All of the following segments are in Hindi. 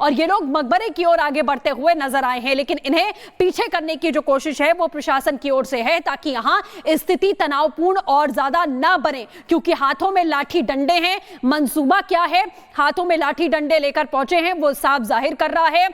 और ये लोग मकबरे की ओर आगे बढ़ते हुए नजर आए हैं, लेकिन इन्हें पीछे करने की जो कोशिश है वो प्रशासन की ओर से है ताकि यहां स्थिति तनावपूर्ण और ज्यादा ना बने, क्योंकि हाथों में लाठी डंडे हैं। मंसूबा क्या है, हाथों में लाठी डंडे लेकर पहुंचे हैं वो साफ जाहिर कर रहा है।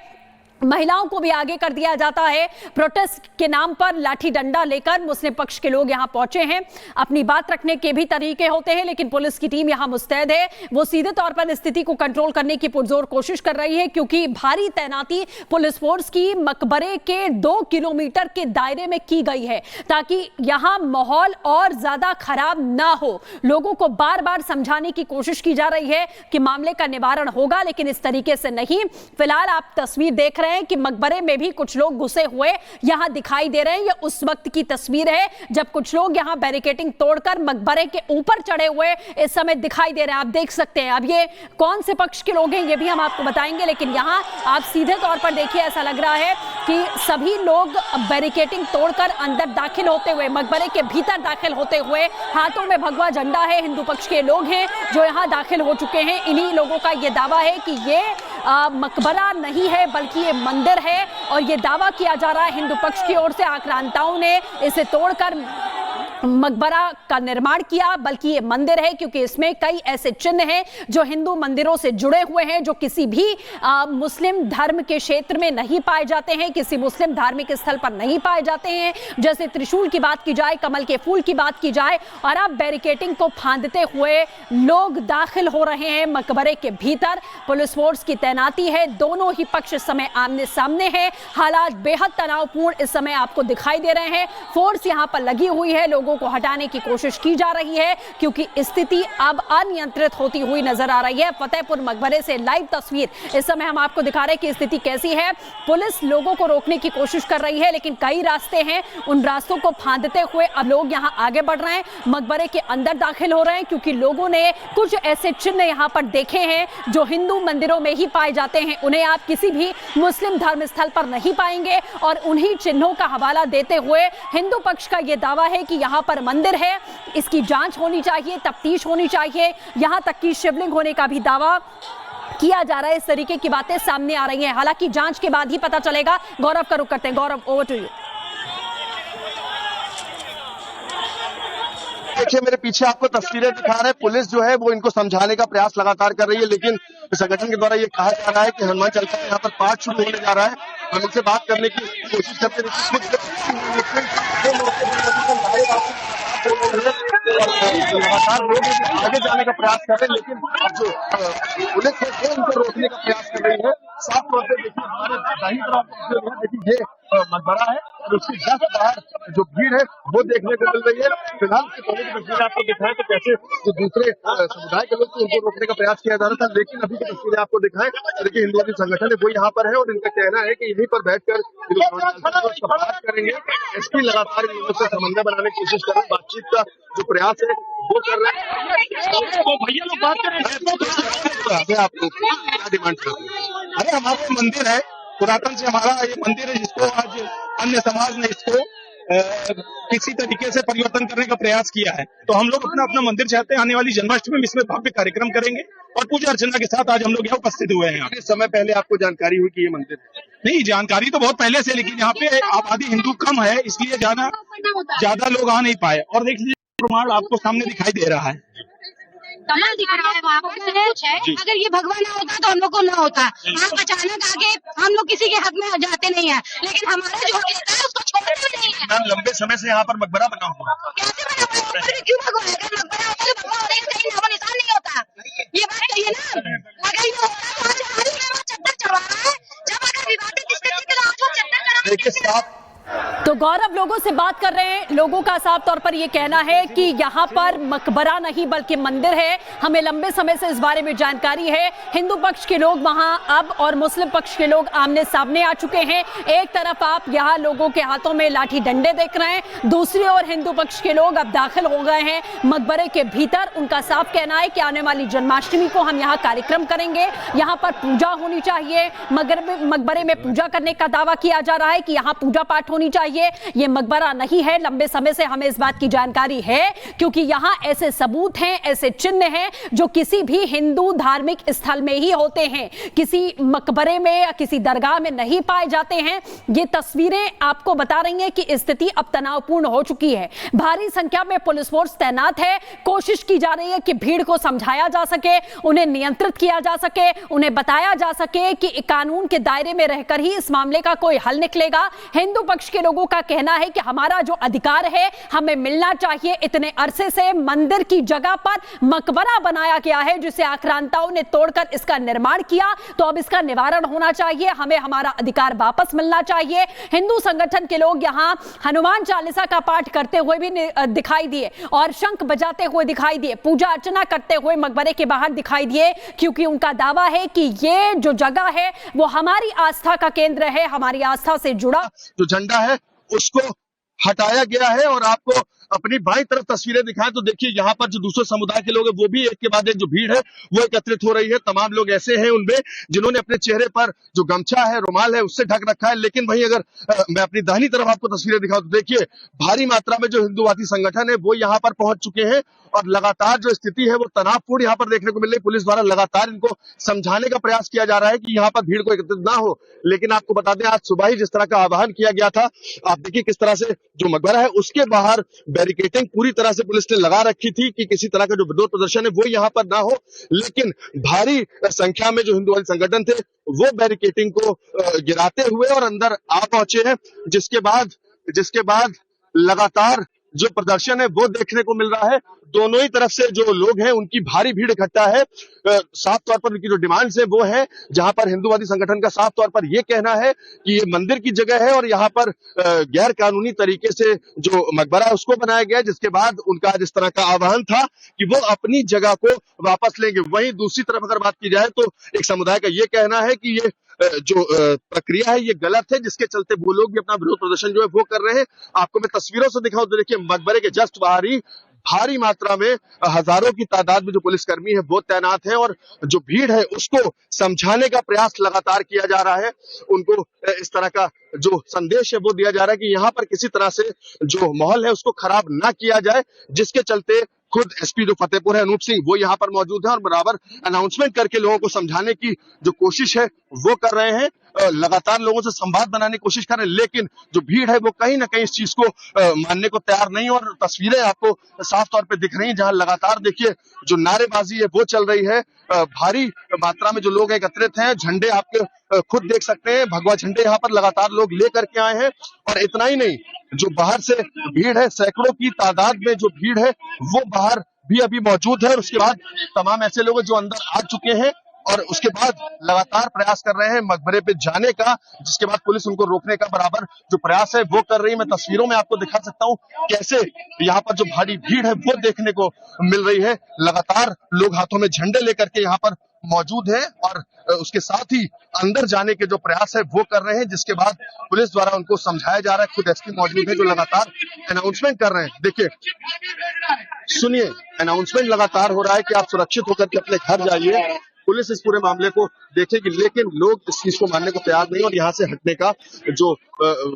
महिलाओं को भी आगे कर दिया जाता है। प्रोटेस्ट के नाम पर लाठी डंडा लेकर मुस्लिम पक्ष के लोग यहां पहुंचे हैं। अपनी बात रखने के भी तरीके होते हैं, लेकिन पुलिस की टीम यहां मुस्तैद है। वो सीधे तौर पर स्थिति को कंट्रोल करने की पुरजोर कोशिश कर रही है, क्योंकि भारी तैनाती पुलिस फोर्स की मकबरे के 2 किलोमीटर के दायरे में की गई है ताकि यहां माहौल और ज्यादा खराब ना हो। लोगों को बार बार समझाने की कोशिश की जा रही है कि मामले का निवारण होगा, लेकिन इस तरीके से नहीं। फिलहाल आप तस्वीर देख रहे हैं कि मकबरे में भी कुछ लोग घुसे हुए यहां दिखाई दे रहे हैं। यह उस वक्त की तस्वीर है जब कुछ लोग यहां बैरिकेडिंग तोड़कर मकबरे के ऊपर चढ़े हुए इस समय दिखाई दे रहे हैं। आप देख सकते हैं। अब ये कौन से पक्ष के लोग हैं ये भी हम आपको बताएंगे, लेकिन यहां आप सीधे तौर पर देखिए, ऐसा लग रहा है कि सभी लोग बैरिकेडिंग तोड़कर अंदर दाखिल होते हुए, मकबरे के भीतर दाखिल होते हुए, हाथों में भगवा झंडा है। हिंदू पक्ष के लोग हैं जो यहां दाखिल हो चुके हैं। इन्हीं लोगों का यह दावा है कि ये मकबरा नहीं है बल्कि ये मंदिर है, और ये दावा किया जा रहा है हिंदू पक्ष की ओर से। आक्रांताओं ने इसे तोड़कर मकबरा का निर्माण किया, बल्कि ये मंदिर है क्योंकि इसमें कई ऐसे चिन्ह हैं जो हिंदू मंदिरों से जुड़े हुए हैं, जो किसी भी मुस्लिम धर्म के क्षेत्र में नहीं पाए जाते हैं, किसी मुस्लिम धार्मिक स्थल पर नहीं पाए जाते हैं। जैसे त्रिशूल की बात की जाए, कमल के फूल की बात की जाए, और अब बैरिकेडिंग को फांदते हुए लोग दाखिल हो रहे हैं मकबरे के भीतर। पुलिस फोर्स की तैनाती है, दोनों ही पक्ष इस समय आमने सामने हैं। हालात बेहद तनावपूर्ण इस समय आपको दिखाई दे रहे हैं। फोर्स यहां पर लगी हुई है, लोगों को हटाने की कोशिश की जा रही है क्योंकि स्थिति अब अनियंत्रित होती हुई नजर आ रही है। फतेहपुर मकबरे से लाइव तस्वीर इस समय हम आपको दिखा रहे हैं कि स्थिति कैसी है। पुलिस लोगों को रोकने की कोशिश कर रही है, लेकिन कई रास्ते हैं, उन रास्तों को फांदते हुए अब लोग यहां आगे बढ़ रहे हैं, मकबरे के अंदर दाखिल हो रहे हैं, क्योंकि लोगों ने कुछ ऐसे चिन्ह यहां पर देखे हैं जो हिंदू मंदिरों में ही पाए जाते हैं। उन्हें आप किसी भी मुस्लिम धर्म स्थल पर नहीं पाएंगे, और उन्हीं चिन्हों का हवाला देते हुए हिंदू पक्ष का यह दावा है कि यहां पर मंदिर है, इसकी जांच होनी चाहिए, तफ्तीश होनी चाहिए। यहां तक कि शिवलिंग होने का भी दावा किया जा रहा है। इस तरीके की बातें सामने आ रही हैं। हालांकि जांच के बाद ही पता चलेगा। गौरव का रुख करते हैं। गौरव, ओवर टू यू। देखिए, मेरे पीछे आपको तस्वीरें दिखा रहे हैं। पुलिस जो है वो इनको समझाने का प्रयास लगातार कर रही है, लेकिन संगठन के द्वारा ये कहा जा रहा है कि हनुमान चालीसा यहाँ पर पाठ शुरू होने जा रहा है। हम इनसे बात करने की कोशिश करते हैं। लगातार लोग आगे जाने का प्रयास कर रहे हैं, लेकिन जो पुलिस है वो इनको रोकने का प्रयास कर रही है। साफ तौर पर देखिए, हमारे दाहिनी तरफ देखिए ये मकबरा है, और उसकी जस्ट बाहर जो भीड़ है वो देखने को मिल रही है। फिलहाल की तस्वीरें आपको दिखाएं तो कैसे जो दूसरे समुदाय के लोग थे उनको रोकने का प्रयास किया जा रहा था, लेकिन अभी की तस्वीरें आपको दिखाएं। देखिए, हिंदू संगठन है वो यहाँ पर है, और इनका कहना है कि यहीं पर बैठकर बात करेंगे। एसपी लगातार इन लोगों से समन्वय बनाने की कोशिश कर रहे हैं, बातचीत का जो प्रयास है वो कर रहे हैं। तो भैया लोग बात कर रहे हैं, आपको क्या डिमांड कर रहे हैं? अरे हमारा मंदिर है, पुरातन से हमारा ये मंदिर है, जिसको आज अन्य समाज ने इसको किसी तरीके से परिवर्तन करने का प्रयास किया है। तो हम लोग अपना अपना मंदिर चाहते हैं। आने वाली जन्माष्टमी में इसमें भव्य कार्यक्रम करेंगे और पूजा अर्चना के साथ आज हम लोग यहाँ उपस्थित हुए हैं। किस समय पहले आपको जानकारी हुई कि ये मंदिर है? नहीं, जानकारी तो बहुत पहले से, लेकिन यहाँ पे आबादी हिंदू कम है, इसलिए ज्यादा लोग आ नहीं पाए। और देख लीजिए, प्रमाण आपको सामने दिखाई दे रहा है। कमल दिख रहा है वहाँ पर कुछ है। अगर ये भगवान ना होता तो हम लोग को ना होता। आप अचानक आगे, हम लोग किसी के हक में जाते नहीं है, लेकिन हमारा जो हक है उसको छोड़ना नहीं है। मैम, लंबे समय से यहाँ पर मकबरा बना हुआ है। कैसे बना हुआ है? क्यों भगवान? अगर मकबरा होता तो भगवान होने का कहीं नामो निशान नहीं होता। ये बात कहिए ना। अगर ये होता तो आज चद्दर चढ़ा है। जब अगर विवादित स्थिति के लिए आज वो चद्दर चढ़ा। तो गौरव लोगों से बात कर रहे हैं। लोगों का साफ तौर पर यह कहना है कि यहाँ पर मकबरा नहीं बल्कि मंदिर है। हमें लंबे समय से इस बारे में जानकारी है। हिंदू पक्ष के लोग वहां अब और मुस्लिम पक्ष के लोग आमने सामने आ चुके हैं। एक तरफ आप यहाँ लोगों के हाथों में लाठी डंडे देख रहे हैं, दूसरी ओर हिंदू पक्ष के लोग अब दाखिल हो गए हैं मकबरे के भीतर। उनका साफ कहना है कि आने वाली जन्माष्टमी को हम यहाँ कार्यक्रम करेंगे, यहाँ पर पूजा होनी चाहिए। मकबरे में पूजा करने का दावा किया जा रहा है कि यहाँ पूजा पाठ होनी चाहिए। ये मकबरा नहीं है। लंबे समय से हमें इस बात की जानकारी है, क्योंकि यहां ऐसे सबूत हैं, ऐसे चिन्ह हैं हैं जो किसी भी हिंदू धार्मिक स्थल में ही होते हैं, किसी मकबरे में या किसी दरगाह में नहीं पाए जाते हैं। ये तस्वीरें आपको बता रही हैं कि स्थिति अब तनावपूर्ण हो चुकी है। भारी संख्या में पुलिस फोर्स तैनात है। कोशिश की जा रही है कि भीड़ को समझाया जा सके, उन्हें नियंत्रित किया जा सके, उन्हें बताया जा सके कि कानून के दायरे में रहकर ही इस मामले का कोई हल निकलेगा। हिंदू पक्ष के लोगों का कहना है कि हमारा जो अधिकार है हमें मिलना चाहिए। इतने अरसे से मंदिर की जगह पर मकबरा बनाया गया है जिसे आक्रांताओं ने तोड़कर इसका निर्माण किया, तो अब इसका निवारण होना चाहिए। हमें हमारा अधिकार वापस मिलना चाहिए। हिंदू संगठन के लोग यहां हनुमान चालीसा का पाठ करते हुए भी दिखाई दिए और शंख बजाते हुए दिखाई दिए, पूजा अर्चना करते हुए मकबरे के बाहर दिखाई दिए, क्योंकि उनका दावा है कि ये जो जगह है वो हमारी आस्था का केंद्र है, हमारी आस्था से जुड़ा जो झंडा है उसको हटाया गया है। और आपको अपनी बाईं तरफ तस्वीरें दिखाएं तो देखिए यहाँ पर जो दूसरे समुदाय के लोग हैं वो भी एक के बाद एक जो भीड़ है वो एकत्रित हो रही है। तमाम लोग ऐसे हैं उनमें जिन्होंने अपने चेहरे पर जो गमछा है, रुमाल है, उससे ढक रखा है। लेकिन वहीं अगर मैं अपनी दाहिनी तरफ आपको तस्वीरें दिखाऊं तो देखिए भारी मात्रा में जो हिंदूवादी संगठन है वो यहाँ पर पहुंच चुके हैं और लगातार जो स्थिति है वो तनावपूर्ण यहाँ पर देखने को मिल रही है। पुलिस द्वारा लगातार इनको समझाने का प्रयास किया जा रहा है कि यहाँ पर भीड़ को एकत्रित ना हो। लेकिन आपको बता दें आज सुबह ही जिस तरह का आह्वान किया गया था, आप देखिए किस तरह से जो मकबरा है उसके बाहर बैरिकेडिंग पूरी तरह से पुलिस ने लगा रखी थी कि किसी तरह का जो विरोध प्रदर्शन है वो यहाँ पर ना हो। लेकिन भारी संख्या में जो हिंदूवादी संगठन थे वो बैरिकेडिंग को गिराते हुए और अंदर आ पहुंचे हैं, जिसके बाद लगातार जो प्रदर्शन है वो देखने को मिल रहा है। दोनों ही तरफ से जो लोग हैं उनकी भारी भीड़ इकट्ठा है। साफ तौर पर उनकी जो डिमांड्स है वो है, जहां पर हिंदूवादी संगठन का साफ तौर पर ये कहना है कि ये मंदिर की जगह है और यहाँ पर गैर कानूनी तरीके से जो मकबरा है उसको बनाया गया है, जिसके बाद उनका आज इस तरह का आह्वान था कि वो अपनी जगह को वापस लेंगे। वहीं दूसरी तरफ अगर बात की जाए तो एक समुदाय का ये कहना है कि ये जो प्रक्रिया है ये गलत है, जिसके चलते वो लोग भी अपना विरोध प्रदर्शन जो है वो कर रहे हैं। आपको मैं तस्वीरों से दिखाऊं तो देखिए मकबरे के जस्ट बाहर ही भारी मात्रा में हजारों की तादाद में जो पुलिसकर्मी है वो तैनात है और जो भीड़ है उसको समझाने का प्रयास लगातार किया जा रहा है। उनको इस तरह का जो संदेश है वो दिया जा रहा है कि यहाँ पर किसी तरह से जो माहौल है उसको खराब ना किया जाए, जिसके चलते खुद एसपी जो फतेहपुर है अनूप सिंह वो यहाँ पर मौजूद है और बराबर अनाउंसमेंट करके लोगों को समझाने की जो कोशिश है वो कर रहे हैं। लगातार लोगों से संवाद बनाने की कोशिश कर रहे हैं, लेकिन जो भीड़ है वो कहीं ना कहीं इस चीज को मानने को तैयार नहीं। और तस्वीरें आपको साफ तौर पे दिख रही हैं जहां लगातार देखिए जो नारेबाजी है वो चल रही है। भारी मात्रा में जो लोग एकत्रित हैं, झंडे आपके खुद देख सकते हैं, भगवा झंडे यहाँ पर लगातार लोग लेकर के आए हैं। और इतना ही नहीं, जो बाहर से भीड़ है, सैकड़ों की तादाद में जो भीड़ है वो बाहर भी अभी मौजूद है। और उसके बाद तमाम ऐसे लोग जो अंदर आ चुके हैं और उसके बाद लगातार प्रयास कर रहे हैं मकबरे पे जाने का, जिसके बाद पुलिस उनको रोकने का बराबर जो प्रयास है वो कर रही है। मैं तस्वीरों में आपको दिखा सकता हूँ कैसे यहाँ पर जो भारी भीड़ है वो देखने को मिल रही है। लगातार लोग हाथों में झंडे लेकर के यहाँ पर मौजूद है और उसके साथ ही अंदर जाने के जो प्रयास है वो कर रहे हैं, जिसके बाद पुलिस द्वारा उनको समझाया जा रहा है। खुद एसपी मौजूद है जो लगातार अनाउंसमेंट कर रहे हैं। देखिए, सुनिए, अनाउंसमेंट लगातार हो रहा है कि आप सुरक्षित होकर के अपने घर जाइए। पुलिस इस पूरे मामले को देखेगी, लेकिन लोग इस चीज को मानने को तैयार नहीं और यहाँ से हटने का जो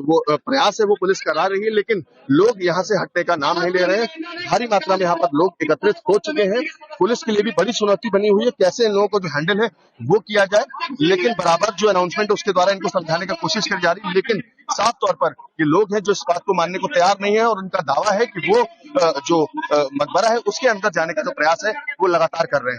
वो प्रयास है वो पुलिस करा रही है, लेकिन लोग यहाँ से हटने का नाम नहीं ले रहे हैं। भारी मात्रा में यहाँ पर लोग एकत्रित हो चुके हैं। पुलिस के लिए भी बड़ी चुनौती बनी हुई है कैसे इन लोगों को जो हैंडल है वो किया जाए, लेकिन बराबर जो अनाउंसमेंट है उसके द्वारा इनको समझाने की कोशिश की जा रही है। लेकिन साफ तौर पर ये लोग हैं जो इस बात को मानने को तैयार नहीं है और उनका दावा है कि वो जो मकबरा है उसके अंदर जाने का जो प्रयास है वो लगातार कर रहे हैं।